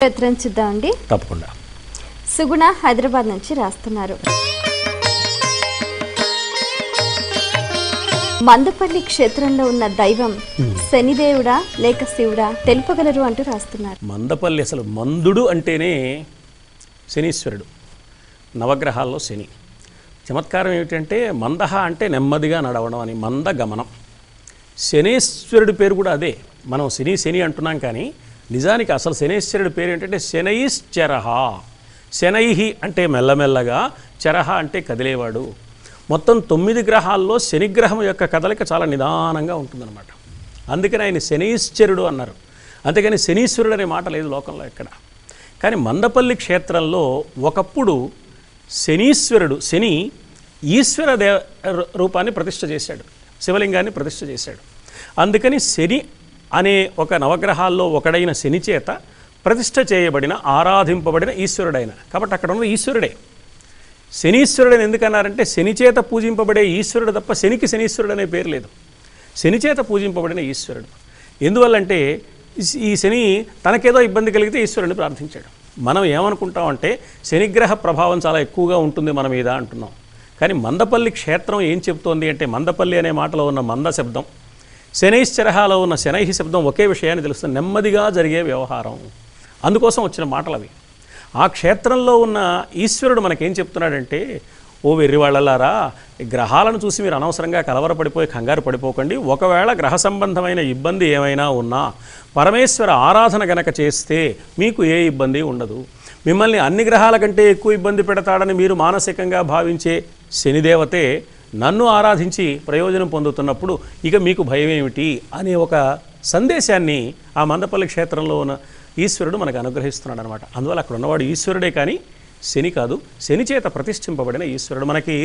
చూద్దామండి. తప్పకుండా. సుగుణ హైదరాబాద్ నుంచి రాస్తున్నారు. మందపల్లి క్షేత్రంలో ఉన్న దైవం శనిదేవుడా లేక శివుడా తెలుపగలరు అంటూ రాస్తున్నారు. మందపల్లి అసలు మందుడు అంటేనే శనీశ్వరుడు, నవగ్రహాల్లో శని. చమత్కారం ఏమిటంటే మందహ అంటే నెమ్మదిగా నడవడం అని, మందగమనం. శనీశ్వరుడి పేరు కూడా అదే. మనం శని శని అంటున్నాం కానీ నిజానికి అసలు శనీశ్వరుడి పేరు ఏంటంటే శనైశ్చరహ. శనైహి అంటే మెల్లమెల్లగా, చరహ అంటే కదిలేవాడు. మొత్తం 9 గ్రహాల్లో శనిగ్రహం యొక్క కదలిక చాలా నిదానంగా ఉంటుందన్నమాట. అందుకని ఆయన శనైశ్చరుడు అన్నారు. అంతేగాని శనీశ్వరుడు అనే మాట లేదు లోకంలో ఎక్కడ. కానీ మందపల్లి క్షేత్రంలో ఒకప్పుడు శనీశ్వరుడు, శని ఈశ్వర రూపాన్ని ప్రతిష్ఠ చేశాడు, శివలింగాన్ని ప్రతిష్ఠ చేశాడు. అందుకని శని అనే ఒక నవగ్రహాల్లో ఒకడైన శని చేత ప్రతిష్ఠ చేయబడిన, ఆరాధింపబడిన ఈశ్వరుడైన. కాబట్టి అక్కడ ఉన్న ఈశ్వరుడే శనీశ్వరుడని ఎందుకన్నారంటే శని చేత పూజింపబడే ఈశ్వరుడు తప్ప శనికి శనీశ్వరుడు అనే పేరు లేదు. శని చేత పూజింపబడిన ఈశ్వరుడు. ఎందువల్లంటే ఈ శని తనకేదో ఇబ్బంది కలిగితే ఈశ్వరుడిని ప్రార్థించాడు. మనం ఏమనుకుంటామంటే శనిగ్రహ ప్రభావం చాలా ఎక్కువగా ఉంటుంది మన మీద అంటున్నాం. కానీ మందపల్లి క్షేత్రం ఏం చెప్తోంది అంటే, మందపల్లి అనే మాటలో ఉన్న మంద శబ్దం, శనైశ్చరహలో ఉన్న శనైహి శబ్దం ఒకే విషయాన్ని తెలుస్తుంది, నెమ్మదిగా జరిగే వ్యవహారం. అందుకోసం వచ్చిన మాటలు అవి. ఆ క్షేత్రంలో ఉన్న ఈశ్వరుడు మనకేం చెప్తున్నాడంటే, ఓ వెర్రివాళ్ళలారా, గ్రహాలను చూసి మీరు అనవసరంగా కలవరపడిపోయి కంగారు పడిపోకండి. ఒకవేళ గ్రహ సంబంధమైన ఇబ్బంది ఏమైనా ఉన్నా పరమేశ్వర ఆరాధన గనక చేస్తే మీకు ఏ ఇబ్బంది ఉండదు. మిమ్మల్ని అన్ని గ్రహాల కంటే ఎక్కువ ఇబ్బంది పెడతాడని మీరు మానసికంగా భావించే శనిదేవతే నన్ను ఆరాధించి ప్రయోజనం పొందుతున్నప్పుడు ఇక మీకు భయం ఏమిటి అనే ఒక సందేశాన్ని ఆ మందపల్లి క్షేత్రంలో ఉన్న ఈశ్వరుడు మనకు అనుగ్రహిస్తున్నాడు అనమాట. అందువల్ల అక్కడ ఉన్నవాడు ఈశ్వరుడే కానీ శని కాదు. శని చేత ప్రతిష్ఠింపబడిన ఈశ్వరుడు. మనకి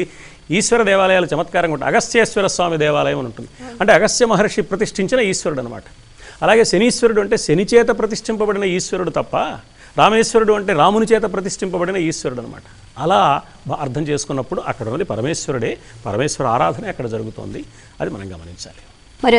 ఈశ్వర దేవాలయాలు చమత్కారంగా ఉంటాయి. అగస్త్యేశ్వర స్వామి దేవాలయం అని ఉంటుంది. అంటే అగస్త్య మహర్షి ప్రతిష్ఠించిన ఈశ్వరుడు అనమాట. అలాగే శనీశ్వరుడు అంటే శని చేత ప్రతిష్ఠింపబడిన ఈశ్వరుడు తప్ప, రామేశ్వరుడు అంటే రాముని చేత ప్రతిష్ఠింపబడిన ఈశ్వరుడు అనమాట. అలా అర్థం చేసుకున్నప్పుడు అక్కడ ఉన్నది పరమేశ్వరుడే, పరమేశ్వర ఆరాధన అక్కడ జరుగుతోంది. అది మనం గమనించాలి. మరి